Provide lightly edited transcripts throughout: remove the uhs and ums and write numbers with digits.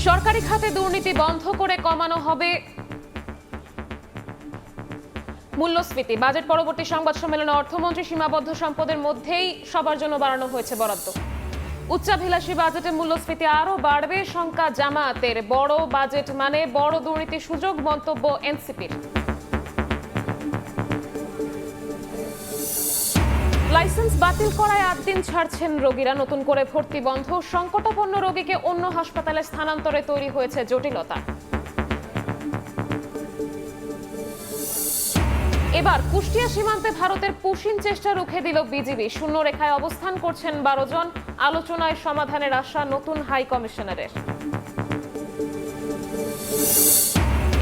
সরকারি খাতে দুর্নীতি বন্ধ করে কমানো হবে মূল্যস্ফীতি। বাজেট পরবর্তী সংবাদ সম্মেলনে অর্থমন্ত্রী সীমাবদ্ধ সম্পদের মধ্যেই সবার জন্য বাড়ানো হয়েছে বরাদ্দ। উচ্চাভিলাষী বাজেটে মূল্যস্ফীতি আরো বাড়বে শঙ্কা জামায়াতের। বড় বাজেট মানে বড় দুর্নীতির সুযোগ, মন্তব্য এনসিপির। লাইসেন্স বাতিল করায় 8 দিন ছাড়ছেন রোগীরা। নতুন করে ভর্তি বন্ধ। সংকটাপন্ন রোগীকে অন্য হাসপাতালে স্থানান্তরে তৈরি হয়েছে জটিলতা। এবার কুষ্টিয়া সীমান্তে ভারতের পুশিন চেষ্টা রুখে দিল বিজিবি। শূন্য রেখায় অবস্থান করছেন 12 জন। আলোচনায় সমাধানের আশা নতুন হাই কমিশনারের।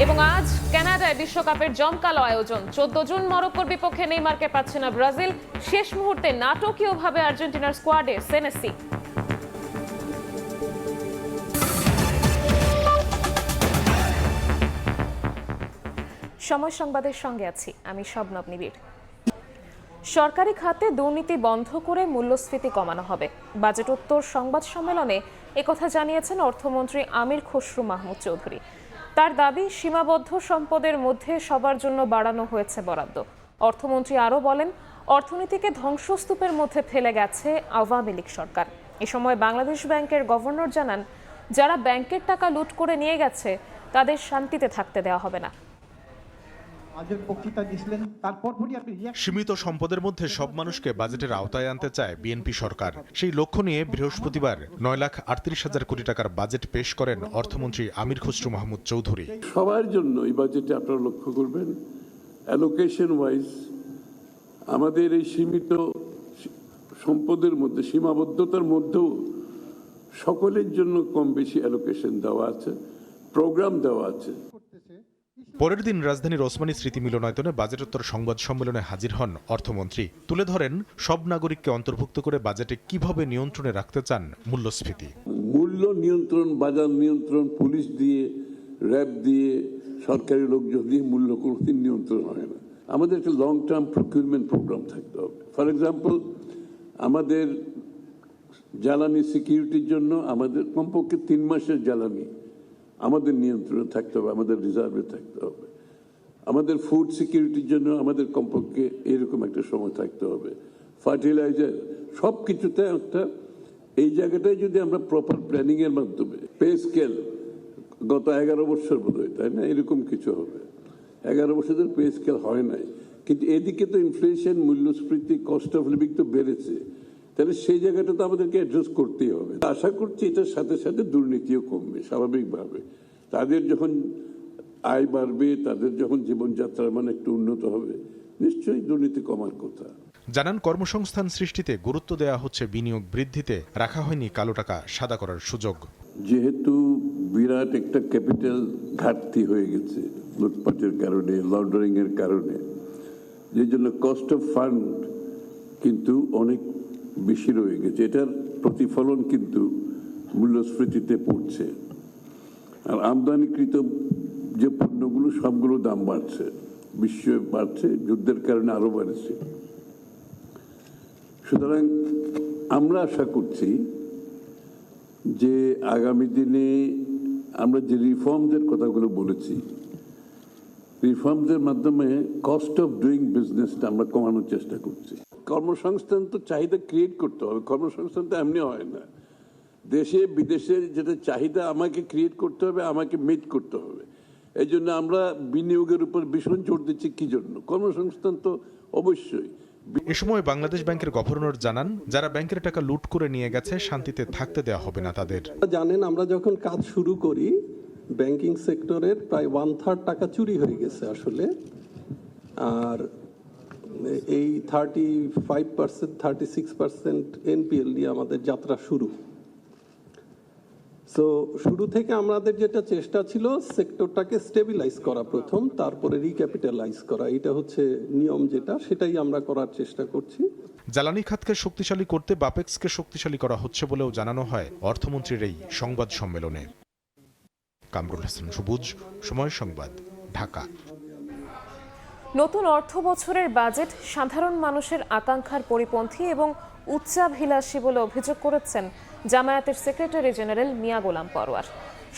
এবং আজ কানাডায় বিশ্বকাপের জমকালো আয়োজন। 14 জুন মরক্কোর বিপক্ষে নেইমারকে পাচ্ছে না ব্রাজিল। শেষ মুহূর্তে নাটকীয়ভাবে আর্জেন্টিনার স্কোয়াডে সেনেসি। সময় সংবাদের সঙ্গে আছি আমি শবনব নিবিড়। সরকারি খাতে দুর্নীতি বন্ধ করে মূল্যস্ফীতি কমানো হবে। বাজেটোত্তর সংবাদ সম্মেলনে একথা জানিয়েছেন অর্থমন্ত্রী আমির খসরু মাহমুদ চৌধুরী। তার দাবি, সীমাবদ্ধ সম্পদের মধ্যে সবার জন্য বাড়ানো হয়েছে বরাদ্দ। অর্থমন্ত্রী আরও বলেন, অর্থনীতিকে ধ্বংসস্তূপের মধ্যে ফেলে গেছে আওয়ামী লীগ সরকার। এ সময় বাংলাদেশ ব্যাংকের গভর্নর জানান, যারা ব্যাংকের টাকা লুট করে নিয়ে গেছে তাদের শান্তিতে থাকতে দেওয়া হবে না। সীমিত সম্পদের মধ্যে সব মানুষকে বাজেটের আওতায় আনতে চায় বিএনপি সরকার। সেই লক্ষ্য নিয়ে বৃহস্পতিবার 9,38,000 কোটি টাকার বাজেট পেশ করেন অর্থমন্ত্রী আমির খসরু মাহমুদ চৌধুরী। সবার জন্য এই বাজেটে আপনারা লক্ষ্য করবেন, অ্যালোকেশন ওয়াইজ আমাদের এই সীমিত সম্পদের মধ্যে, সীমাবদ্ধতার মধ্যেও সকলের জন্য কম বেশি অ্যালোকেশন দেওয়া আছে, প্রোগ্রাম দেওয়া আছে। পরের দিন রাজধানীর ওসমানী স্মৃতি মিলনায়তনে বাজেটোত্তর সংবাদ সম্মেলনে হাজির হন অর্থমন্ত্রী। তুলে ধরেন সব নাগরিককে অন্তর্ভুক্ত করে বাজেটে কিভাবে নিয়ন্ত্রণে রাখতে চান মূল্যস্ফীতি। মূল্য নিয়ন্ত্রণ, বাজার নিয়ন্ত্রণ, পুলিশ দিয়ে, র্যাব দিয়ে, সরকারি লোকজন দিয়ে মূল্য কোনোদিন নিয়ন্ত্রণ হয় না। আমাদের একটা লং টার্ম প্রকিউরমেন্ট প্রোগ্রাম থাকতে হবে। ফর এক্সাম্পল, আমাদের জ্বালানি সিকিউরিটির জন্য আমাদের কমপক্ষে 3 মাসের জ্বালানি আমাদের নিয়ন্ত্রণে থাকতে হবে, আমাদের রিজার্ভে থাকতে হবে। আমাদের ফুড সিকিউরিটির জন্য আমাদের কমপক্ষে এরকম একটা সময় থাকতে হবে। ফার্টিলাইজার, সব কিছুতে একটা এই জায়গাটায় যদি আমরা প্রপার প্ল্যানিং এর মাধ্যমে পে স্কেল গত 11 বছর বোধ হয়, তাই না, এরকম কিছু হবে। 11 বছর ধরে পে স্কেল হয় নাই, কিন্তু এদিকে তো ইনফ্লেশন, মূল্যস্ফীতি, কস্ট অফ লিভিং তো বেড়েছে, তাহলে সেই জায়গাটা তো আমাদেরকে অ্যাড্রেস করতেই হবে। আশা করছি এটার সাথে সাথে দুর্নীতিও কমবে স্বাভাবিকভাবে। তাদের যখন আয় বাড়বে, তাদের যখন জীবনযাত্রার মান একটু উন্নত হবে, নিশ্চয়ই দুর্নীতি কমার কথা। জানান, কর্মসংস্থান সৃষ্টিতে গুরুত্ব দেওয়া হচ্ছে, বিনিয়োগ বৃদ্ধিতে রাখা হয়নি কালো টাকা সাদা করার সুযোগ। যেহেতু বিরাট একটা ক্যাপিটাল ঘাটতি হয়ে গেছে লুটপাটের কারণে, লন্ডারিং এর কারণে, যে জন্য কস্ট অফ ফান্ড কিন্তু অনেক বেশি রয়ে গেছে। এটার প্রতিফলন কিন্তু মূল্যস্ফীতিতে পড়ছে। আর আমদানিকৃত যে পণ্যগুলো সবগুলো দাম বাড়ছে, বিশ্বে বাড়ছে, যুদ্ধের কারণে আরো বাড়ছে। সুতরাং আমরা আশা করছি যে আগামী দিনে আমরা যে রিফর্মসের কথাগুলো বলেছি, রিফর্মসের মাধ্যমে কস্ট অফ ডুইং বিজনেসটা আমরা কমানোর চেষ্টা করছি। কর্মসংস্থান তো চাহিদা ক্রিয়েট করতে হবে, কর্মসংস্থান তো এমনি হয় না। দেশে বিদেশে যেটা চাহিদা আমাকে ক্রিয়েট করতে হবে, আমাকে মিট করতে হবে। এই জন্য আমরা বিনিয়োগের উপর ভীষণ জোর দিচ্ছি। কি জন্য? কর্মসংস্থান তো অবশ্যই। এ সময় বাংলাদেশ ব্যাংকের গভর্নর জানান, যারা ব্যাংকের টাকা লুট করে নিয়ে গেছে শান্তিতে থাকতে দেওয়া হবে না তাদের। জানেন, আমরা যখন কাজ শুরু করি ব্যাংকিং সেক্টরের প্রায় 1/3 টাকা চুরি হয়ে গেছে আসলে। আর এই 35%, 36% এনপিএল নিয়ে আমাদের যাত্রা শুরু। সো শুরু থেকে আমাদের যেটা চেষ্টা ছিল, সেক্টরটাকে স্টেবিলাইজ করা প্রথম, তারপরে রিক্যাপিটালাইজ করা। এটা হচ্ছে নিয়ম, যেটা সেটাই আমরা করার চেষ্টা করছি। জ্বালানি খাতকে শক্তিশালী করতে বাপেক্সকে শক্তিশালী করা হচ্ছে বলেও জানানো হয় অর্থমন্ত্রীর এই সংবাদ সম্মেলনে। কামরুল হাসান সবুজ, সময় সংবাদ, ঢাকা। নতুন অর্থ বছরের বাজেট সাধারণ মানুষের আকাঙ্ক্ষার পরিপন্থী এবং উচ্চাভিলাষী বলে অভিযোগ করেছেন জামায়াতের সেক্রেটারি জেনারেল মিয়া গোলাম পরোয়ার।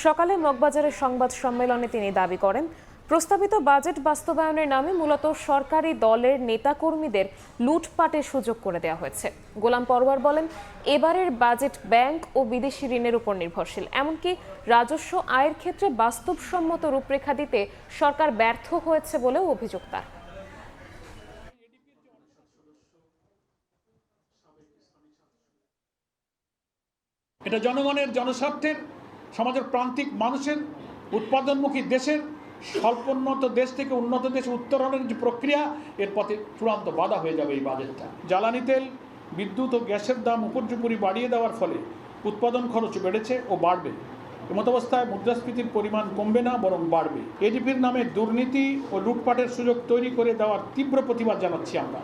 সকালে মগবাজারের সংবাদ সম্মেলনে তিনি দাবি করেন, প্রস্তাবিত বাজেট বাস্তবায়নের নামে মূলত সরকারি দলের নেতাকর্মীদের লুটপাটের সুযোগ করে দেওয়া হয়েছে। গোলাম পরওয়ার বলেন, এবারের বাজেট ব্যাংক ও বিদেশি ঋণের উপর নির্ভরশীল। এমনকি রাজস্ব আয়ের ক্ষেত্রে বাস্তবসম্মত রূপরেখা দিতে সরকার ব্যর্থ হয়েছে বলেও অভিযোগ তার। এটা জনগণের, জনস্বার্থের, সমাজের প্রান্তিক মানুষের, উৎপাদনমুখী দেশের, স্বল্পোন্নত দেশ থেকে উন্নত দেশে উত্তরণের যে প্রক্রিয়া, এর পথে চূড়ান্ত বাধা হয়ে যাবে এই বাজেটটা। জ্বালানি তেল, বিদ্যুৎ ও গ্যাসের দাম উপর্যুপরি বাড়িয়ে দেওয়ার ফলে উৎপাদন খরচ বেড়েছে ও বাড়বে। এমতাবস্থায় মুদ্রাস্ফীতির পরিমাণ কমবে না, বরং বাড়বে। এডিপির নামে দুর্নীতি ও লুটপাটের সুযোগ তৈরি করে দেওয়ার তীব্র প্রতিবাদ জানাচ্ছি আমরা।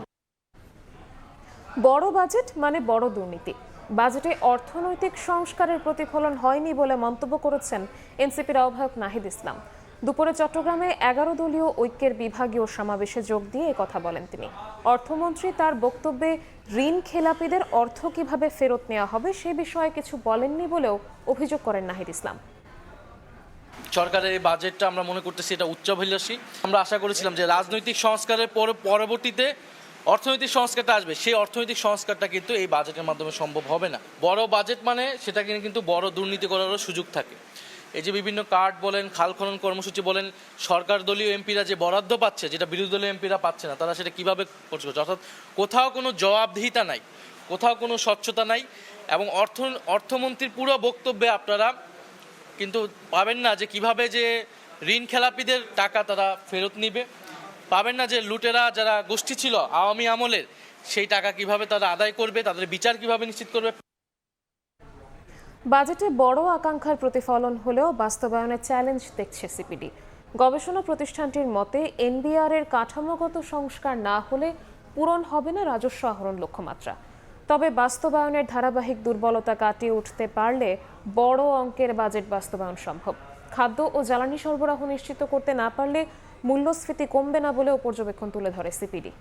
বড় বাজেট মানে বড় দুর্নীতি। বাজেটে অর্থনৈতিক সংস্কারের প্রতিফলন হয়নি বলে মন্তব্য করেছেন এনসিপির আহ্বায়ক নাহিদ ইসলাম। দুপুরে চট্টগ্রামে 11 দলীয় ঐক্যের বিভাগীয় সমাবেশে যোগ দিয়ে কথা বলেন তিনি। অর্থমন্ত্রী তার বক্তব্যে ঋণ খেলাপিদের অর্থ কিভাবে ফেরত নেওয়া হবে সে বিষয়ে কিছু বলেননি বলেও অভিযোগ করেন নাহিদ ইসলাম। সরকারের এই বাজেটটা আমরা মনে করতেছি এটা উচ্চাভিলাষী। আমরা আশা করেছিলাম যে রাজনৈতিক সংস্কারের পরবর্তীতে অর্থনৈতিক সংস্কারটা আসবে, সেই অর্থনৈতিক সংস্কারটা কিন্তু এই বাজেটের মাধ্যমে সম্ভব হবে না। বড় বাজেট মানে সেটা কিন্তু বড় দুর্নীতি করারও সুযোগ থাকে। এই যে বিভিন্ন কার্ড বলেন, খাল খনন কর্মসূচি বলেন, সরকার দলীয় এমপিরা যে বরাদ্দ পাচ্ছে যেটা বিরোধী দলীয় এমপিরা পাচ্ছে না, তারা সেটা কীভাবে খরচ করছে। অর্থাৎ কোথাও কোনো জবাবদিহিতা নাই, কোথাও কোনো স্বচ্ছতা নাই। এবং অর্থমন্ত্রীর পুরো বক্তব্যে আপনারা কিন্তু পাবেন না যে কিভাবে যে ঋণ খেলাপিদের টাকা তারা ফেরত নিবে, পাবেন না যে লুটেরা যারা গোষ্ঠী ছিল আওয়ামী আমলের সেই টাকা কিভাবে তারা আদায় করবে, তাদের বিচার কিভাবে নিশ্চিত করবে। বাজেটে বড় আকাঙ্ক্ষার প্রতিফলন হলেও বাস্তবায়নে চ্যালেঞ্জ দেখছে সিপিডি। গবেষণা প্রতিষ্ঠানটির মতে এনবিআর এর কাঠামোগত সংস্কার না হলে পূরণ হবে না রাজস্ব আহরণ লক্ষ্যমাত্রা। তবে বাস্তবায়নের ধারাবাহিক দুর্বলতা কাটিয়ে উঠতে পারলে বড় অঙ্কের বাজেট বাস্তবায়ন সম্ভব। খাদ্য ও জ্বালানি সরবরাহ নিশ্চিত করতে না পারলে মূল্যস্ফীতি কমবে না বলেও পর্যবেক্ষণ তুলে ধরে সিপিডি।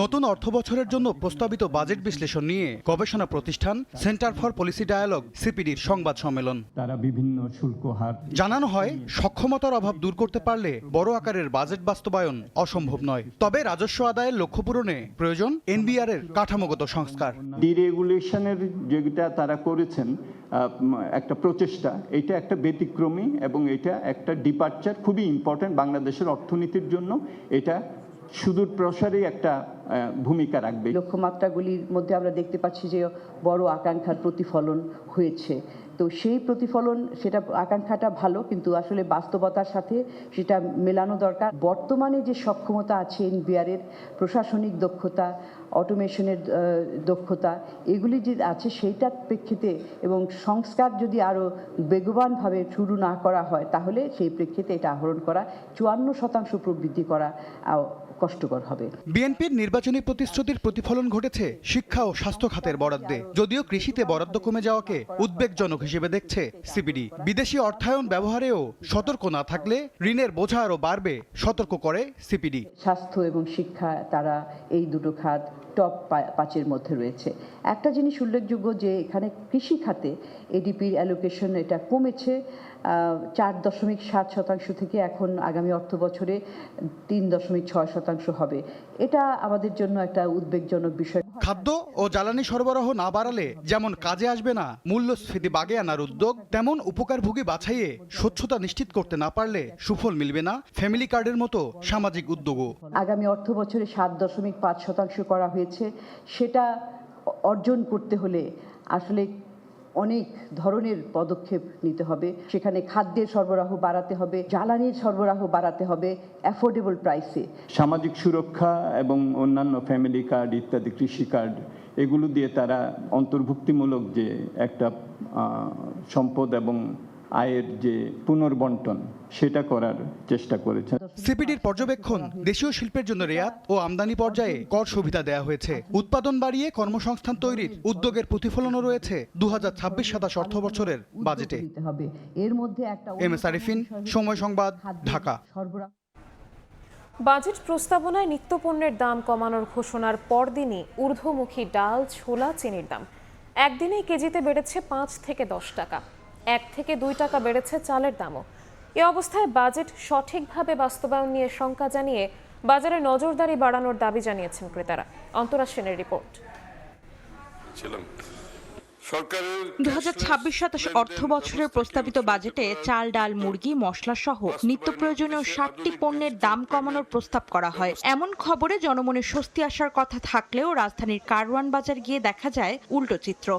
নতুন অর্থবছরের জন্য প্রস্তাবিত বাজেট বিশ্লেষণ নিয়ে গবেষণা প্রতিষ্ঠান সেন্টার ফর পলিসি ডায়ালগ সিপিডির সংবাদ সম্মেলন। তারা বিভিন্ন শুল্ক হার জানানো হয়, সক্ষমতার অভাব দূর করতে পারলে বড় আকারের বাজেট বাস্তবায়ন অসম্ভব নয়। তবে রাজস্ব আদায়ের লক্ষ্য পূরণে প্রয়োজন এনবিআর এর কাঠামোগত সংস্কার। ডিরেগুলেশনের যেটা তারা করেছেন একটা প্রচেষ্টা, এটা একটা ব্যতিক্রমী এবং এটা একটা ডিপার্চার, খুবই ইম্পর্টেন্ট বাংলাদেশের অর্থনীতির জন্য। এটা সুদূর প্রসারী একটা ভূমিকা রাখবে। লক্ষ্যমাত্রাগুলির মধ্যে আমরা দেখতে পাচ্ছি যে বড় আকাঙ্ক্ষার প্রতিফলন হয়েছে। তো সেই প্রতিফলন, সেটা আকাঙ্ক্ষাটা ভালো, কিন্তু আসলে বাস্তবতার সাথে সেটা মেলানো দরকার। বর্তমানে যে সক্ষমতা আছে এনবিআর এর, প্রশাসনিক দক্ষতা, অটোমেশনের দক্ষতা, এগুলি যে আছে সেইটার প্রেক্ষিতে এবং সংস্কার যদি আরও বেগবানভাবে শুরু না করা হয় তাহলে সেই প্রেক্ষিতে এটা আহরণ করা 54% প্রবৃদ্ধি করা কষ্টকর হবে। বিএনপির নির্বাচনী প্রতিশ্রুতির প্রতিফলন ঘটেছে শিক্ষা ও স্বাস্থ্য খাতের বরাদ্দে। যদিও কৃষিতে বরাদ্দ কমে যাওয়াকে উদ্বেগজনক হিসেবে দেখছে সিপিডি। বিদেশি অর্থায়ন ব্যবহারেও সতর্ক না থাকলে ঋণের বোঝা আরও বাড়বে, সতর্ক করে সিপিডি। স্বাস্থ্য এবং শিক্ষা, তারা এই দুটো খাত টপ 5-এর মধ্যে রয়েছে। একটা জিনিস উল্লেখযোগ্য যে এখানে কৃষি খাতে এডিপির অ্যালোকেশন এটা কমেছে 4.7% থেকে এখন আগামী অর্থ বছরে 3.6% হবে। এটা আমাদের জন্য একটা উদ্বেগজনক বিষয়। খাদ্য ও জ্বালানি সরবরাহ না বাড়ালে যেমন কাজে আসবে না মূল্যস্ফীতি বাগে আনার উদ্যোগ, তেমন উপকারভোগী বাছাইয়ে স্বচ্ছতা নিশ্চিত করতে না পারলে সুফল মিলবে না ফ্যামিলি কার্ডের মতো সামাজিক উদ্যোগও। আগামী অর্থ বছরে 7.5% করা হয়েছে। সেটা অর্জন করতে হলে আসলে অনেক ধরনের পদক্ষেপ নিতে হবে। সেখানে খাদ্যের সরবরাহ বাড়াতে হবে, জ্বালানির সরবরাহ বাড়াতে হবে অ্যাফোর্ডেবল প্রাইসে। সামাজিক সুরক্ষা এবং অন্যান্য ফ্যামিলি কার্ড ইত্যাদি, কৃষি কার্ড, এগুলো দিয়ে তারা অন্তর্ভুক্তিমূলক যে একটা সম্পদ এবং আয়ের যে পুনর্বন্টন সেটা করার চেষ্টা করেছেন। সিপিডির পর্যবেক্ষণ, দেশীয় শিল্পের জন্য রেয়াত ও আমদানি পর্যায়ে কর সুবিধা দেওয়া হয়েছে। উৎপাদন বাড়িয়ে কর্মসংস্থান তৈরির উদ্যোগের প্রতিফলনও রয়েছে 2026-27 অর্থ বছরের বাজেটে। এর মধ্যে একটা এমএস আরিফিন, সময় সংবাদ, ঢাকা। বাজেট প্রস্তাবনায় নিত্যপণ্যের দাম কমানোর ঘোষণার পরদিনই ঊর্ধ্বমুখী ডাল, ছোলা, চিনির দাম একদিনেই কেজিতে বেড়েছে 5 থেকে 10 টাকা, 1 থেকে 2 টাকা বেড়েছে চালের দামও। এ অবস্থায় বাজেট সঠিকভাবে বাস্তবায়ন নিয়ে শঙ্কা জানিয়ে বাজারে নজরদারি বাড়ানোর দাবি জানিয়েছেন ক্রেতারা। অন্তরা সেনের রিপোর্ট। ২০২৬-২৭ অর্থ বছরের প্রস্তাবিত বাজেটে চাল, ডাল, মুরগি, মশলা সহ নিত্য প্রয়োজনীয় 60টি পণ্যের দাম কমানোর প্রস্তাব করা হয়। এমন খবরে জনমনে স্বস্তি আসার কথা থাকলেও রাজধানীর কারওয়ান বাজার গিয়ে দেখা যায় উল্টো চিত্র।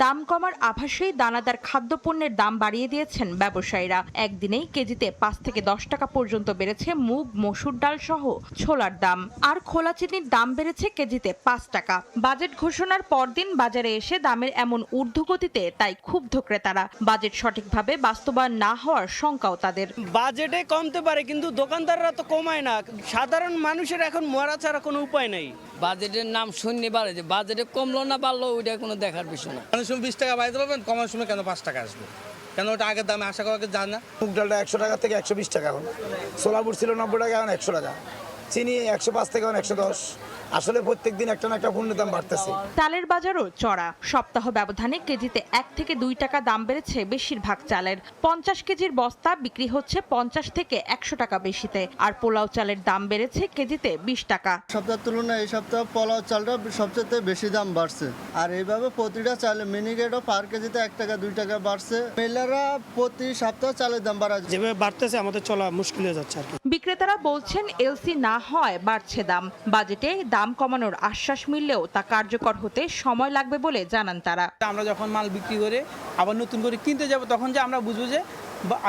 দাম কমার আভাসেই দানাদার খাদ্যপণ্যের দাম বাড়িয়ে দিয়েছেন ব্যবসায়ীরা। একদিনেই কেজিতে 5 থেকে 10 টাকা পর্যন্ত বেড়েছে মুগ, মসুর ডাল সহ ছোলার দাম। আর খোলা চিনির দাম বেড়েছে কেজিতে 5 টাকা। বাজেট ঘোষণার পরদিন বাজারে এসে দামের এমন ঊর্ধ্বগতিতে তাই ক্ষুব্ধ ক্রেতারা। বাজেট সঠিকভাবে বাস্তবায়ন না হওয়ার শঙ্কাও তাদের। বাজেটে কমতে পারে কিন্তু দোকানদাররা তো কমায় না। সাধারণ মানুষের এখন মরা ছাড়া কোনো উপায় নেই। বাজেটের নাম শুনতে পারে যে বাজেটে কমলো না বাড়লো ওইটা কোনো দেখার বিষয় না। অনেক সময় 20 টাকা বাড়াতে পারবেন, কমার সময় কেন 5 টাকা আসবে? কেন ওটা আগের দামে আশা করা যায় না? মুগ ডালটা 100 টাকা থেকে 120 টাকা, এখন সোলাপুর ছিল 90 টাকা, এখন 100 টাকা, চিনি 105 থেকে এখন 110। আসলে প্রত্যেকদিন একটা না একটা পণ্যের দাম বাড়তেছে। চালের বাজারও চড়া। সপ্তাহ ব্যবধানে কেজিতে 1 থেকে 2 টাকা দাম বেড়েছে বেশিরভাগ চালের। 50 কেজির বস্তা বিক্রি হচ্ছে 50 থেকে 100 টাকা বেশিতে। আর পোলাও চালের দাম বেড়েছে কেজিতে 20 টাকা। সপ্তাহের তুলনায় এই সপ্তাহে পোলাও চালটা সবচেয়ে বেশি দাম বাড়ছে। আর এইভাবে প্রতিটা চালে মিনিকেটও পার কেজিতে 1 টাকা 2 টাকা বাড়ছে। মেলারা প্রতি সপ্তাহে চালের দাম বাড়াচ্ছে। যেভাবে বাড়তেছে আমাদের চলা মুশকিল হয়ে যাচ্ছে আর কি। বিক্রেতারা বলছেন এলসি না হয় বাড়ছে দাম। বাজেটে দাম কমানোর আশ্বাস মিললেও তা কার্যকর হতে সময় লাগবে বলে জানান তারা। আমরা যখন মাল বিক্রি করে আবার নতুন করে কিনতে যাব তখন যে আমরা বুঝবো যে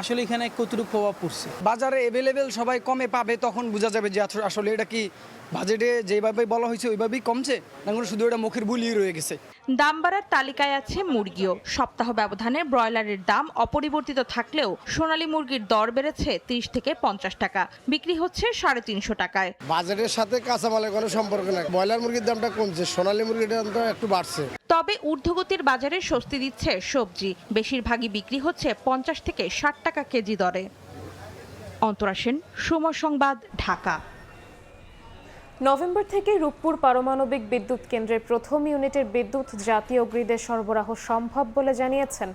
আসলে এখানে কতটুকু প্রভাব পড়ছে। বাজারে অ্যাভেলেবেল সবাই কমে পাবে, তখন বোঝা যাবে যে আসলে এটা কি বাজেটে যেভাবে বলা হয়েছে ওইভাবেই কমছে না শুধু এটা মুখের বুলিয়ে রয়ে গেছে। দাম বাড়ার তালিকায় আছে মুরগিও। সপ্তাহ ব্যবধানে ব্রয়লারের দাম অপরিবর্তিত থাকলেও সোনালী মুরগির দর বেড়েছে 30 থেকে 50 টাকা, বিক্রি হচ্ছে 350 টাকায়। বাজেটের সাথে কাঁচামালের কোনো সম্পর্ক নাই। ব্রয়লার মুরগির দামটা কমছে, সোনালী মুরগির দামটা একটু বাড়ছে। তবে ঊর্ধ্বগতির বাজারে স্বস্তি দিচ্ছে সবজি। বেশিরভাগই বিক্রি হচ্ছে 50 থেকে 60 টাকা কেজি দরে। অন্তরা সেন, সময় সংবাদ, ঢাকা। নভেম্বর থেকে রূপপুর পারমাণবিক বিদ্যুৎ কেন্দ্রের প্রথম ইউনিটের বিদ্যুৎ জাতীয় গ্রিডে সরবরাহ সম্ভব বলে জানিয়েছেন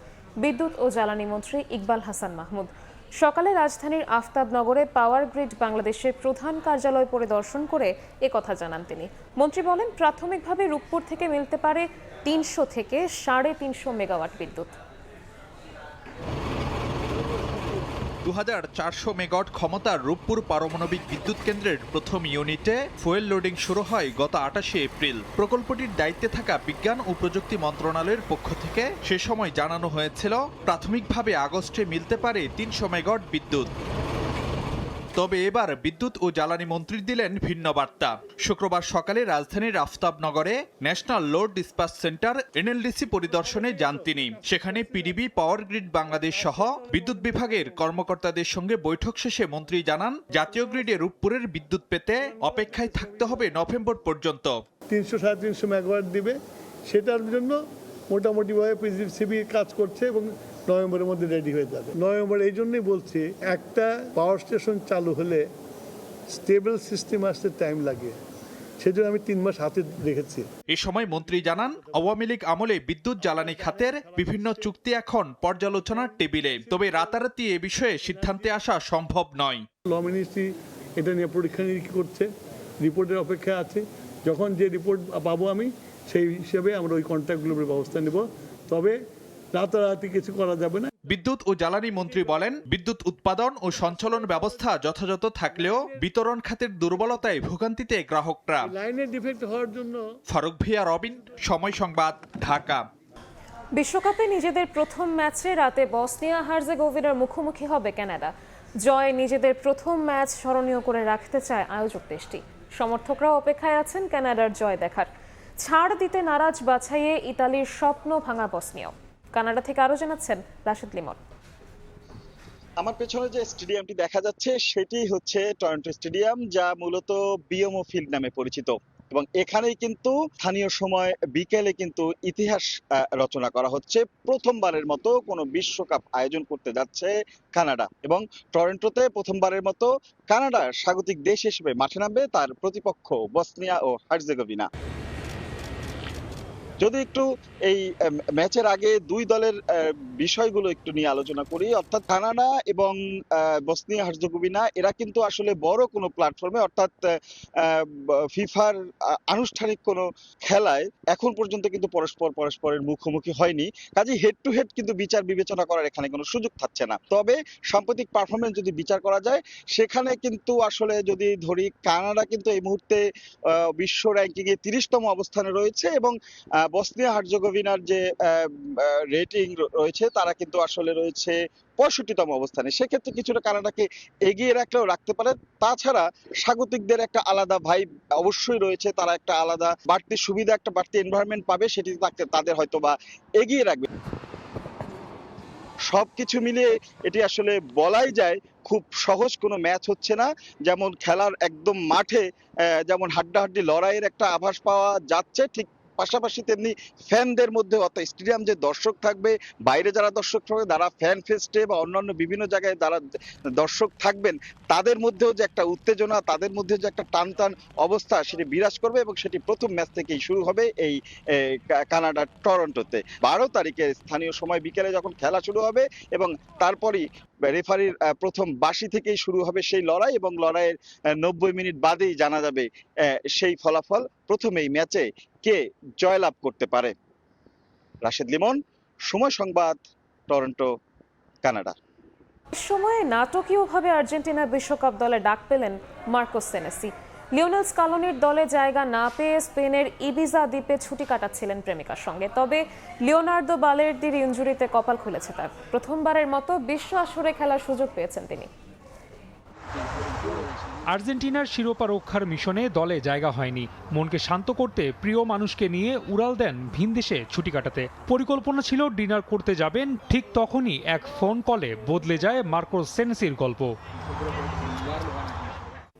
বিদ্যুৎ ও জ্বালানি মন্ত্রী ইকবাল হাসান মাহমুদ। সকালে রাজধানীর আফতাবনগরে পাওয়ার গ্রিড বাংলাদেশের প্রধান কার্যালয় পরিদর্শন করে একথা জানান তিনি। মন্ত্রী বলেন, প্রাথমিকভাবে রূপপুর থেকে মিলতে পারে 300 থেকে 350 মেগাওয়াট বিদ্যুৎ। 2400 মেগাওয়াট ক্ষমতার রূপপুর পারমাণবিক বিদ্যুৎ কেন্দ্রের প্রথম ইউনিটে ফুয়েল লোডিং শুরু হয় গত 28 এপ্রিল। প্রকল্পটির দায়িত্বে থাকা বিজ্ঞান ও প্রযুক্তি মন্ত্রণালয়ের পক্ষ থেকে সে সময় জানানো হয়েছিল প্রাথমিকভাবে আগস্টে মিলতে পারে 300 মেগাওয়াট বিদ্যুৎ। তবে এবার বিদ্যুৎ ও জ্বালানি মন্ত্রী দিলেন ভিন্ন বার্তা। শুক্রবার সকালে রাজধানীর আফতাবনগরে ন্যাশনাল লোড ডিসপ্যাচ সেন্টার এনএলডিসি পরিদর্শনে যান তিনি। সেখানে পিডিবি, পাওয়ার গ্রিড বাংলাদেশ সহ বিদ্যুৎ বিভাগের কর্মকর্তাদের সঙ্গে বৈঠক শেষে মন্ত্রী জানান, জাতীয় গ্রিডে রূপপুরের বিদ্যুৎ পেতে অপেক্ষায় থাকতে হবে নভেম্বর পর্যন্ত। 300-350 মেগাওয়াট দিবে, সেটার জন্য মোটামুটিভাবে পিজিসিবি কাজ করছে এবং নভেম্বরের মধ্যে রেডি হয়ে যাবে। নভেম্বর এই জন্যই বলছি, একটা পাওয়ার স্টেশন চালু হলে স্টেবল সিস্টেম আসতে টাইম লাগে, সেজন্য আমি 3 মাস হাতে রেখেছি। এ সময় মন্ত্রী জানান, আওয়ামী লীগ আমলে বিদ্যুৎ জ্বালানি খাতের বিভিন্ন চুক্তি এখন পর্যালোচনার টেবিলে। তবে রাতারাতি এ বিষয়ে সিদ্ধান্তে আসা সম্ভব নয়। ল মিনিস্ট্রি এটা নিয়ে পরীক্ষা নিরীক্ষা করছে, রিপোর্টের অপেক্ষা আছে। যখন যে রিপোর্ট পাবো আমি সেই হিসেবে আমরা ওই কন্ট্রাক্টগুলোর ব্যবস্থা নেব। তবে রাতারাতি কিছু করা যাবে না। বিদ্যুৎ ও জ্বালানি মন্ত্রী বলেন, বিদ্যুৎ উৎপাদন ও সঞ্চালন ব্যবস্থা যথাযথ থাকলেও বিতরণ খাতের দুর্বলতায় ভোগান্তিতে গ্রাহকরা। লাইনের ডিফেক্ট হওয়ার জন্য। ফারুক ভিয়া, রবিন, সময় সংবাদ, ঢাকা। বিশ্বকাপে নিজেদের প্রথম ম্যাচে রাতে বসনিয়া হার্জেগোভিনার মুখোমুখি হবে কানাডা। জয়ে নিজেদের প্রথম ম্যাচ স্মরণীয় করে রাখতে চায় আয়োজক দেশটি। সমর্থকরা অপেক্ষায় আছেন কানাডার জয় দেখার। ছাড় দিতে নারাজ বাছাইয়ে ইতালির স্বপ্ন ভাঙা বসনিয়াও। কানাডা থেকে আরো জানাচ্ছেন রাশেদ লিমন। আমার পেছনে যে স্টেডিয়ামটি দেখা যাচ্ছে সেটি হচ্ছে টরন্টো স্টেডিয়াম, যা মূলত বিএমও ফিল্ড নামে পরিচিত। এবং এখানেই কিন্তু স্থানীয় সময় বিকেলে কিন্তু ইতিহাস রচনা করা হচ্ছে। প্রথমবারের মতো কোনো বিশ্বকাপ আয়োজন করতে যাচ্ছে কানাডা এবং টরন্টোতে প্রথমবারের মতো কানাডা স্বাগতিক দেশ হিসেবে মাঠে নামবে তার প্রতিপক্ষ বসনিয়া ও হার্জেগোভিনা। যদি একটু এই ম্যাচের আগে দুই দলের বিষয়গুলো একটু নিয়ে আলোচনা করি, অর্থাৎ কানাডা এবং বসনিয়া হার্জেগোভিনা এরা কিন্তু আসলে বড় কোনো প্ল্যাটফর্মে অর্থাৎ ফিফার আনুষ্ঠানিক কোনো খেলায় এখন পর্যন্ত কিন্তু পরস্পরের মুখোমুখি হয়নি। কাজেই হেড টু হেড কিন্তু বিচার বিবেচনা করার এখানে কোনো সুযোগ থাকছে না। তবে সাম্প্রতিক পারফরমেন্স যদি বিচার করা যায় সেখানে কিন্তু আসলে যদি ধরি কানাডা কিন্তু এই মুহূর্তে বিশ্ব র্যাঙ্কিং এ 30তম অবস্থানে রয়েছে এবং বসনিয়া হার্জেগোভিনার যে রেটিং রয়েছে তারা কিন্তু আসলে রয়েছে 65তম অবস্থানে। সেক্ষেত্রে কিছুটা কানাডাকে এগিয়ে রাখলেও রাখতে পারে। তাছাড়া স্বাগতিকদের একটা আলাদা ভাইব অবশ্যই রয়েছে, তারা একটা আলাদা বাড়তি সুবিধা, একটা বাড়তি এনভায়রনমেন্ট পাবে, সেটি তাদের হয়তো বা এগিয়ে রাখবে। সবকিছু মিলিয়ে এটি আসলে বলাই যায় খুব সহজ কোনো ম্যাচ হচ্ছে না। যেমন খেলার একদম মাঠে যেমন হাড্ডাহাড্ডি লড়াইয়ের একটা আভাস পাওয়া যাচ্ছে, ঠিক পাশাপাশি তেমনি ফ্যানদের মধ্যে অর্থাৎ স্টেডিয়াম যে দর্শক থাকবে, বাইরে যারা দর্শক থাকবে, যারা ফ্যান ফেস্টে বা অন্যান্য বিভিন্ন জায়গায় যারা দর্শক থাকবেন, তাদের মধ্যেও যে একটা উত্তেজনা, তাদের মধ্যে যে একটা টানটান অবস্থা সেটি বিরাজ করবে এবং সেটি প্রথম ম্যাচ থেকেই শুরু হবে এই কানাডার টরন্টোতে। 12 তারিখে স্থানীয় সময় বিকেলে যখন খেলা শুরু হবে এবং তারপরই রেফারির প্রথম বাঁশি থেকেই শুরু হবে সেই লড়াই এবং লড়াইয়ের 90 মিনিট বাদেই জানা যাবে সেই ফলাফল, প্রথম এই ম্যাচে কে জয়লাভ করতে পারে। রাশেদ লিমন, সময় সংবাদ, টরন্টো, কানাডা। সময়ে নাটকীয়ভাবে আর্জেন্টিনা বিশ্বকাপ দলে ডাক পেলেন মার্কোস সেনেসি। লিওনেল স্কালোনির দলে জায়গা না পেয়ে স্পেনের ইবিজা দ্বীপে ছুটি কাটাচ্ছিলেন প্রেমিকার সঙ্গে। তবে লিওনার্দো বালের্দির ইনজুরিতে কপাল খুলেছে তার। প্রথমবারের মতো বিশ্ব আসরে খেলার সুযোগ পেয়েছেন তিনি। আর্জেন্টিনার শিরোপা রক্ষার মিশনে দলে জায়গা হয়নি। মনকে শান্ত করতে প্রিয় মানুষকে নিয়ে উড়াল দেন ভিনদেশে ছুটি কাটাতে। পরিকল্পনা ছিল ডিনার করতে যাবেন, ঠিক তখনই এক ফোন কলে বদলে যায় মার্কোস সেনেসির গল্প।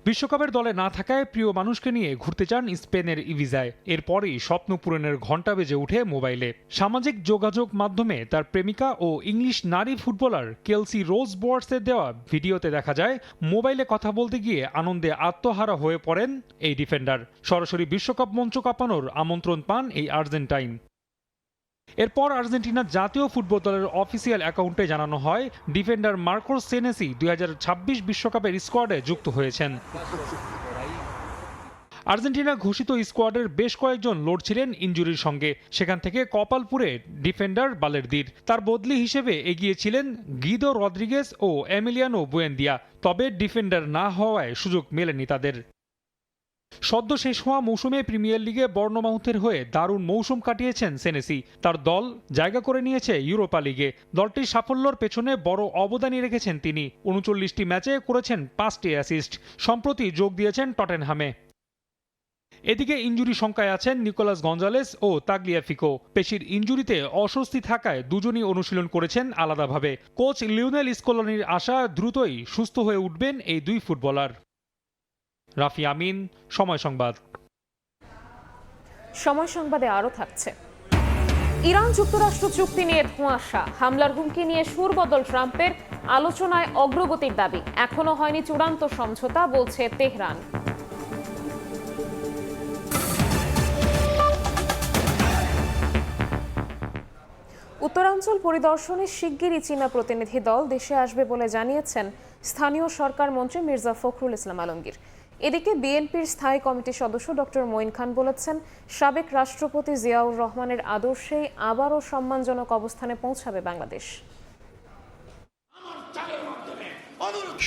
বিশ্বকাপের দলে না থাকায় প্রিয় মানুষকে নিয়ে ঘুরতে চান স্পেনের ইবিজায়। এরপরই স্বপ্ন পূরণের ঘণ্টা বেজে ওঠে মোবাইলে। সামাজিক যোগাযোগ মাধ্যমে তার প্রেমিকা ও ইংলিশ নারী ফুটবলার কেলসি রোজ বোয়ার্সের দেওয়া ভিডিওতে দেখা যায় মোবাইলে কথা বলতে গিয়ে আনন্দে আত্মহারা হয়ে পড়েন এই ডিফেন্ডার। সরাসরি বিশ্বকাপ মঞ্চ কাঁপানোর আমন্ত্রণ পান এই আর্জেন্টাইন। এরপর আর্জেন্টিনার জাতীয় ফুটবল দলের অফিসিয়াল অ্যাকাউন্টে জানানো হয় ডিফেন্ডার মার্কোস সেনেসি 2026 বিশ্বকাপের স্কোয়াডে যুক্ত হয়েছেন। আর্জেন্টিনা ঘোষিত স্কোয়াডের বেশ কয়েকজন লড়ছিলেন ইনজুরির সঙ্গে। সেখান থেকে কপাল পুড়ে ডিফেন্ডার বালের্দির। তার বদলি হিসেবে এগিয়েছিলেন গিদো রদ্রিগেজ ও এমিলিয়ানো বুয়েন্দিয়া। তবে ডিফেন্ডার না হওয়ায় সুযোগ মেলেনি তাদের। সদ্য শেষ হওয়া মৌসুমে প্রিমিয়ার লিগে বর্ণমাহুতের হয়ে দারুণ মৌসুম কাটিয়েছেন সেনেসি। তার দল জায়গা করে নিয়েছে ইউরোপা লিগে। দলটির সাফল্যের পেছনে বড় অবদানই রেখেছেন তিনি। 39টি ম্যাচে করেছেন 5টি অ্যাসিস্ট। সম্প্রতি যোগ দিয়েছেন টটেনহামে। এদিকে ইনজুরি শঙ্কায় আছেন নিকোলাস গঞ্জালেস ও তাগলিয়াফিকো। পেশির ইনজুরিতে অস্বস্তি থাকায় দুজনই অনুশীলন করেছেন আলাদাভাবে। কোচ লিওনেল স্কলোনির আশা দ্রুতই সুস্থ হয়ে উঠবেন এই দুই ফুটবলার। রাফি আমিন, সময় সংবাদ। সময় সংবাদে আরও থাকছে। ইরান যুক্তরাষ্ট্র চুক্তি নিয়ে ধোঁয়াশা। হামলার হুমকি নিয়ে সুরবদল ট্রাম্পের, আলোচনায় অগ্রগতির দাবি। এখনো হয়নি চূড়ান্ত সমঝোতা, বলছে তেহরান। উত্তরাঞ্চল পরিদর্শনে শিগগিরই চীনা প্রতিনিধি দল দেশে আসবে বলে জানিয়েছেন স্থানীয় সরকার মন্ত্রী মির্জা ফখরুল ইসলাম আলমগীর। এদিকে বিএনপির স্থায়ী কমিটির সদস্য ডক্টর মঈন খান বলেছেন, সাবেক রাষ্ট্রপতি জিয়াউর রহমানের আদর্শেই আবারও সম্মানজনক অবস্থানে পৌঁছাবে বাংলাদেশ।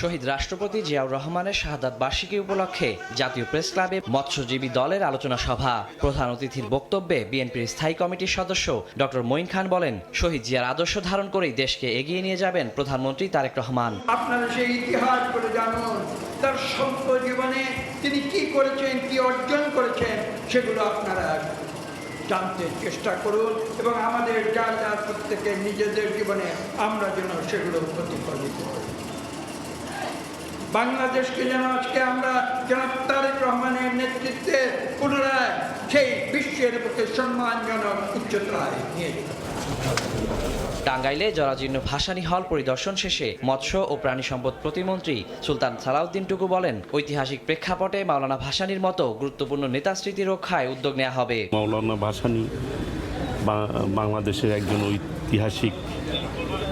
শহীদ রাষ্ট্রপতি জিয়াউর রহমানের শাহাদাত বার্ষিকী উপলক্ষে জাতীয় প্রেস ক্লাবে মৎস্যজীবী দলের আলোচনা সভা। প্রধান অতিথির বক্তব্যে বিএনপির স্থায়ী কমিটির সদস্য ডক্টর মঈন খান বলেন, শহীদ জিয়ার আদর্শ ধারণ করেই দেশকে এগিয়ে নিয়ে যাবেন প্রধানমন্ত্রী তারেক রহমান। আপনারা সেই ইতিহাস করে জানুন, তার সম্পূর্ণ জীবনে তিনি কি করেছেন, কি অর্জন করেছেন, সেগুলো আপনারা জানতে চেষ্টা করুন এবং আমাদের যা প্রত্যেকের নিজেদের জীবনে আমরা যেন সেগুলো প্রতিফলিত করি। বাংলাদেশকে যেন আজকে আমরা জনাব তারেক রহমানের নেতৃত্বে পুনরায় সেই বিশ্বের বুকে সম্মানজনক উচ্চতায় নিয়ে যেতে। টাঙ্গাইলে জরাজীর্ণ ভাসানী হল পরিদর্শন শেষে মৎস্য ও প্রাণী সম্পদ প্রতিমন্ত্রী সুলতান সালাউদ্দিন টুকু বলেন, ঐতিহাসিক প্রেক্ষাপটে মাওলানা ভাসানীর মতো গুরুত্বপূর্ণ নেতা স্মৃতি রক্ষায় উদ্যোগ নেওয়া হবে। মাওলানা ভাসানী বাংলাদেশের একজন ঐতিহাসিক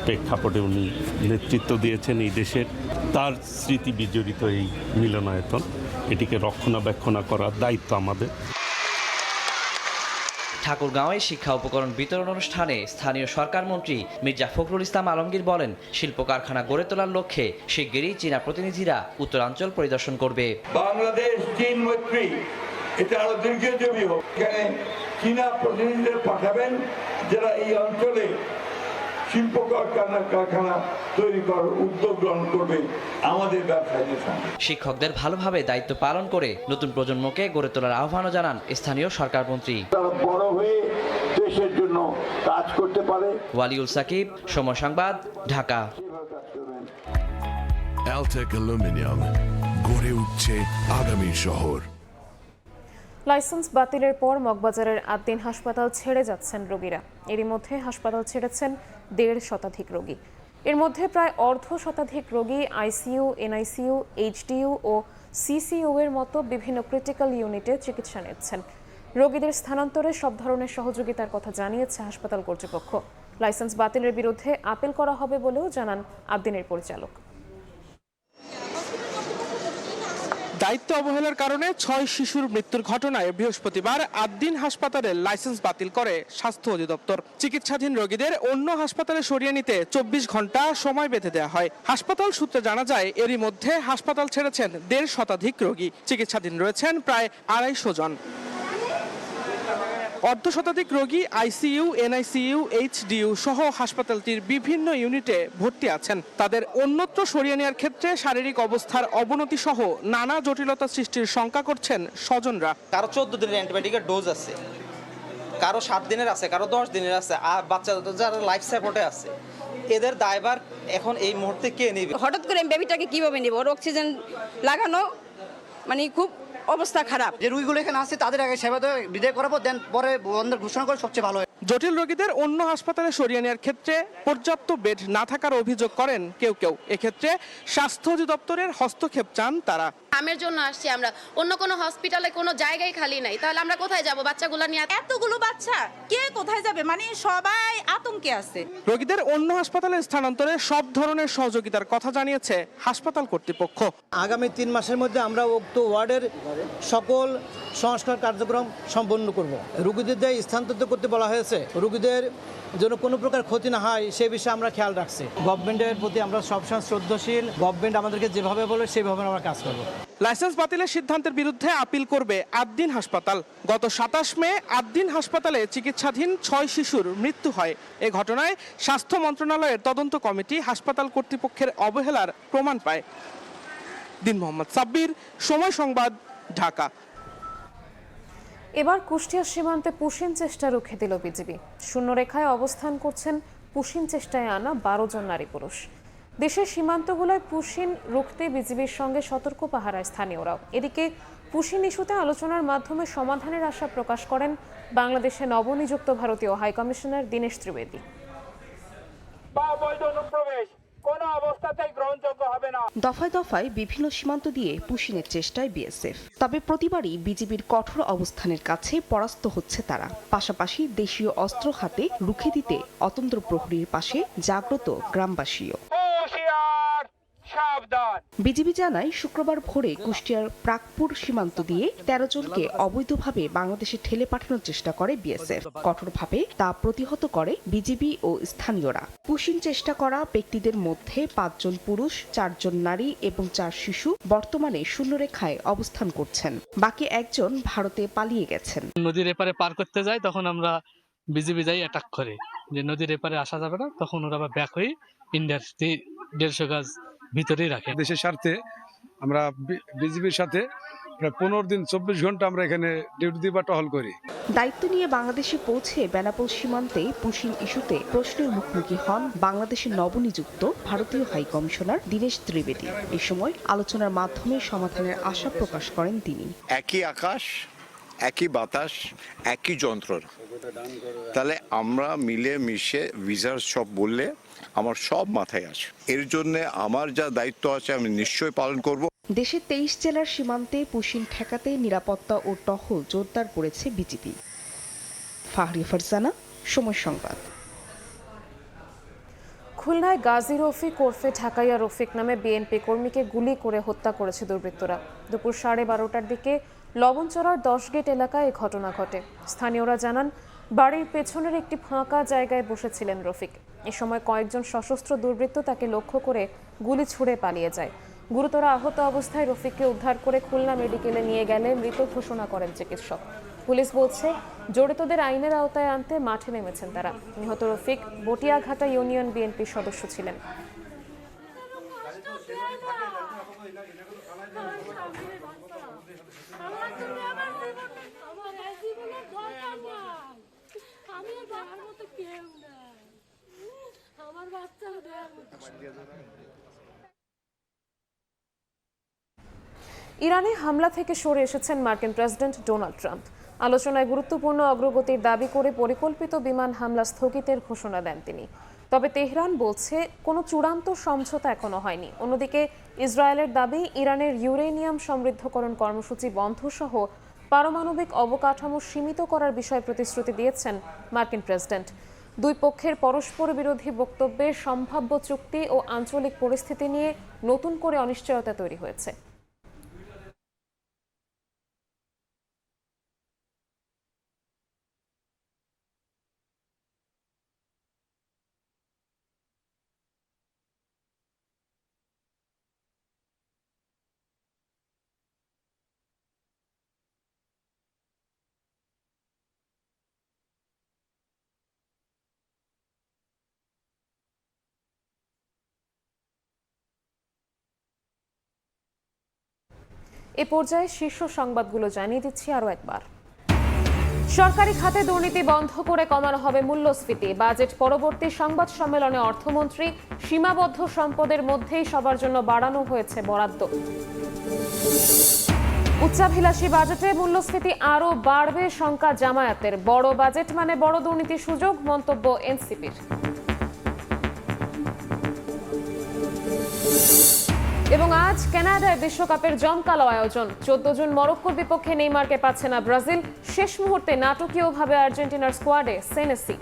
প্রেক্ষাপটে উনি নেতৃত্ব দিয়েছেন এই দেশের, তার স্মৃতি বিজড়িত এই মিলনায়তন, এটিকে রক্ষণাবেক্ষণ করার দায়িত্ব আমাদের। ঠাকুরগাঁওয়ে শিক্ষা উপকরণ বিতরণ অনুষ্ঠানে স্থানীয় সরকার মন্ত্রী মির্জা ফখরুল ইসলাম আলমগীর বলেন, শিল্প কারখানা গড়ে তোলার লক্ষ্যে শিগগিরই চীনা প্রতিনিধিরা উত্তরাঞ্চল পরিদর্শন করবে। বাংলাদেশ চীন মৈত্রী এটা আরো দীর্ঘজীবী হোক, এখানে চীনা প্রতিনিধিদের পাঠাবেন যারা এই অঞ্চলে শিল্প কারখানা তৈরি করার উদ্যোগ গ্রহণ করবে আমাদের ব্যবসায়ীদের সঙ্গে। শিক্ষকদের ভালোভাবে দায়িত্ব পালন করে নতুন প্রজন্মকে গড়ে তোলার আহ্বানও জানান স্থানীয় সরকার মন্ত্রী। তারা বড় হয়ে দেশের জন্য কাজ করতে পারে। ওয়ালিউল সাকিব, সময় সংবাদ, ঢাকা। অ্যালটেক অ্যালুমিনিয়াম, গড়ে উঠছে আগামী শহর। লাইসেন্স বাতিলের পর মগবাজারের আদ্দিন হাসপাতাল ছেড়ে যাচ্ছেন রোগীরা। এরই মধ্যে হাসপাতাল ছেড়েছেন 1.5 শতাধিক রোগী। এর মধ্যে প্রায় অর্ধ শতাধিক রোগী আইসিইউ, এনআইসিইউ, এইচডিইউ ও সিসিইউ এর মতো বিভিন্ন ক্রিটিক্যাল ইউনিটে চিকিৎসা নিচ্ছেন। রোগীদের স্থানান্তরে সব ধরনের সহযোগিতার কথা জানিয়েছে হাসপাতাল কর্তৃপক্ষ। লাইসেন্স বাতিলের বিরুদ্ধে আপিল করা হবে বলেও জানান আদ্দিনের পরিচালক। দায়িত্ব অবহেলার কারণে 6 শিশুর মৃত্যুর ঘটনায় বৃহস্পতিবার আদ্দিন হাসপাতালের লাইসেন্স বাতিল করে স্বাস্থ্য অধিদপ্তর। চিকিৎসাধীন রোগীদের অন্য হাসপাতালে সরিয়ে নিতে 24 ঘন্টা সময় বেঁধে দেওয়া হয়। হাসপাতাল সূত্রে জানা যায়, এরই মধ্যে হাসপাতাল ছেড়েছেন 1.5 শতাধিক রোগী। চিকিৎসাধীন রয়েছেন প্রায় 250 জন। অর্ধ শতাধিক রোগী আইসিইউ, এনআইসিইউ, এইচডিইউ সহ হাসপাতালটির বিভিন্ন ইউনিটে ভর্তি আছেন। তাদের অন্যত্র সরিয়ে নেওয়ার ক্ষেত্রে শারীরিক অবস্থার অবনতি সহ নানা জটিলতা সৃষ্টির শঙ্কা করছেন স্বজনরা। কারো 14 দিনের অ্যান্টিবায়োটিকের ডোজ আছে, কারো 7 দিনের আছে, কারো 10 দিনের আছে, আর বাচ্চাদের যারা লাইফ সাপোর্টে আছে, এদের দায়ভার এখন এই মুহূর্তে কে নেবে? হঠাৎ করে বেবিটাকে কিভাবে নেব? ওর অক্সিজেন লাগানো, মানে খুব অবস্থা খারাপ। যে রোগীগুলো এখানে আসছে তাদের আগে সেবা বিদায় করাবো, দেন পরে বন্ধের ঘোষণা করে সবচেয়ে ভালো হয়। জটিল রোগীদের অন্য হাসপাতালে সরিয়ে নেওয়ার ক্ষেত্রে পর্যাপ্ত বেড না থাকার অভিযোগ করেন কেউ কেউ। এক্ষেত্রে স্বাস্থ্য অধিদপ্তরের হস্তক্ষেপ চান তারা। আমের জন্য আসছি আমরা, অন্য কোনো হসপিটালে কোনো জায়গায় খালি নাই, তাহলে আমরা কোথায় যাব বাচ্চাগুলো নিয়ে? এতগুলো বাচ্চা কে কোথায় যাবে, মানে সবাই আতঙ্কে আছে। রোগীদের অন্য হাসপাতালে স্থানান্তরে সব ধরনের সহযোগিতার কথা জানিয়েছে হাসপাতাল কর্তৃপক্ষ। আগামী 3 মাসের মধ্যে আমরা উক্ত ওয়ার্ডের সকল সংস্কার কার্যক্রম সম্পন্ন করব। রোগীদের স্থানান্তরিত করতে বলা হয়েছে, রোগীদের যেন কোনো প্রকার ক্ষতি না হয় সে বিষয়ে আমরা খেয়াল রাখছি। গভর্নমেন্টের প্রতি আমরা সবসময় শ্রদ্ধাশীল, গভর্নমেন্ট আমাদেরকে যেভাবে বলে সেভাবে আমরা কাজ করব। লাইসেন্স বাতিলের সিদ্ধান্তের বিরুদ্ধে আপিল করবে আদ্দিন হাসপাতাল। গত 27 মে আদ্দিন হাসপাতালে চিকিৎসাধীন 6 শিশুর মৃত্যু হয়। এ ঘটনায় স্বাস্থ্য মন্ত্রণালয়ের তদন্ত কমিটি হাসপাতাল কর্তৃপক্ষের অবহেলার প্রমাণ পায়। দিন মোহাম্মদ সাব্বির, সময় সংবাদ, ঢাকা। এবার কুষ্টিয়া সীমান্তে পুশিন চেষ্টা রুখে দিল বিজিবি। শূন্যরেখায় অবস্থান করছেন পুশিন চেষ্টায় আনা 12 জন নারী পুরুষ। দেশের সীমান্তগুলোয় পুশিন রুখতে বিজিবির সঙ্গে সতর্ক পাহারায় স্থানীয়রাও। এদিকে পুশিন ইস্যুতে আলোচনার মাধ্যমে সমাধানের আশা প্রকাশ করেন বাংলাদেশে নবনিযুক্ত ভারতীয় হাইকমিশনার দীনেশ ত্রিবেদী। দফায় দফায় বিভিন্ন সীমান্ত দিয়ে পুশিনের চেষ্টায় বিএসএফ, তবে প্রতিবারই বিজিবির কঠোর অবস্থানের কাছে পরাস্ত হচ্ছে তারা। পাশাপাশি দেশীয় অস্ত্র হাতে রুখে দিতে অতন্ত্র প্রহরীর পাশে জাগ্রত গ্রামবাসীও। বিজিবি জানায়, শুক্রবার ভোরে কুষ্টিয়ার প্রাকপুর সীমান্ত দিয়ে 13 জনকে অবৈধভাবে বাংলাদেশে ঠেলে পাঠানোর চেষ্টা করে বিএসএফ। কঠোরভাবে তা প্রতিহত করে বিজিবি ও স্থানীয়রা। পুশিন চেষ্টা করা ব্যক্তিদের মধ্যে 5 জন পুরুষ, 4 জন নারী এবং 4 শিশু বর্তমানে শূন্যরেখায় অবস্থান করছেন। বাকি 1 জন ভারতে পালিয়ে গেছেন। নদীর এপারে পার করতে যায়, তখন আমরা বিজিবি যাই অ্যাটাক করে যে নদীর এপারে আসা যাবে না, তখন ওরা ব্যাক হয়ে ইন্ডিয়ার 150 গজ ভিতরেই রাখে। দেশের স্বার্থে আমরা বিজিবির সাথে প্রায় 15 দিন 24 ঘন্টা আমরা এখানে ডিউটি দিয়ে টহল করি। দায়িত্ব নিয়ে বাংলাদেশে পৌঁছে বেনাপোল সীমান্তে পুশিন ইস্যুতে প্রশ্নের মুখোমুখি হন বাংলাদেশের নবনিযুক্ত ভারতীয় হাইকমিশনার দীনেশ ত্রিবেদী। এ সময় আলোচনার মাধ্যমে সমাধানের আশা প্রকাশ করেন তিনি। একই আকাশ, একই বাতাস, একই যন্ত্রণা, তাহলে আমরা মিলে মিশে ভিসার সব বললে আমার সব মাথায় আসে। এর জন্য আমার যা দায়িত্ব আছে আমি নিশ্চয়ই পালন করব। দেশের 23 জেলার সীমান্তে পুশিন ঠেকাতে নিরাপত্তা ও টহল জোরদার করেছে বিজিবি। ফাহরিয়া ফারজানা, সময় সংবাদ। খুলনায় গাজী রফিক ওরফে ঢাকাইয়া রফিক নামে বিএনপি কর্মীকে গুলি করে হত্যা করেছে দুর্বৃত্তরা। দুপুর 12:30টার দিকে লবণচড়ার 10 গেট এলাকায় এ ঘটনা ঘটে। স্থানীয়রা জানান, বাড়ির পেছনের একটি ফাঁকা জায়গায় বসেছিলেন রফিক। এ সময় কয়েকজন সশস্ত্র দুর্বৃত্ত তাকে লক্ষ্য করে গুলি ছুড়ে পালিয়ে যায়। গুরুতর আহত অবস্থায় রফিককে উদ্ধার করে খুলনা মেডিকেলে নিয়ে গেলে মৃত ঘোষণা করেন চিকিৎসক। পুলিশ বলছে, জড়িতদের আইনের আওতায় আনতে মাঠে নেমেছেন তারা। নিহত রফিক বটিয়াঘাটা ইউনিয়ন বিএনপির সদস্য ছিলেন। ইরানে হামলা থেকে সরে এসেছেন মার্কিন প্রেসিডেন্ট ডোনাল্ড ট্রাম্প। আলোচনায় গুরুত্বপূর্ণ অগ্রগতির দাবি করে পরিকল্পিত বিমান হামলা স্থগিতের ঘোষণা দেন তিনি। তবে তেহরান বলছে, কোনো চূড়ান্ত সমঝোতা এখনো হয়নি। অন্যদিকে ইসরায়েলের দাবি, ইরানের ইউরেনিয়াম সমৃদ্ধকরণ কর্মসূচি বন্ধ সহ পারমাণবিক অবকাঠামো সীমিত করার বিষয়ে প্রতিশ্রুতি দিয়েছেন মার্কিন প্রেসিডেন্ট। দুই পক্ষের পরস্পর বিরোধী বক্তব্যে সম্ভাব্য চুক্তি ও আঞ্চলিক পরিস্থিতি নিয়ে নতুন করে অনিশ্চয়তা তৈরি হয়েছে। এ পর্যায়ে শীর্ষ সংবাদগুলো জানিয়ে দিচ্ছি আরও একবার। সরকারি খাতে দুর্নীতি বন্ধ করে কমানো হবে মূল্যস্ফীতি। বাজেট পরবর্তী সংবাদ সম্মেলনে অর্থমন্ত্রী, সীমাবদ্ধ সম্পদের মধ্যেই সবার জন্য বাড়ানো হয়েছে বরাদ্দ। উচ্চাভিলাষী বাজেটে মূল্যস্ফীতি আরও বাড়বে শঙ্কা জামায়াতের। বড় বাজেট মানে বড় দুর্নীতির সুযোগ, মন্তব্য এনসিপির। এবং আজ কানাডায় বিশ্বকাপের জমকালো আয়োজন। 14 জুন মরক্কোর বিপক্ষে নেইমারকে পাচ্ছে না ব্রাজিল। শেষ মুহূর্তে নাটকীয়ভাবে আর্জেন্টিনার স্কোয়াডে সেনেসি।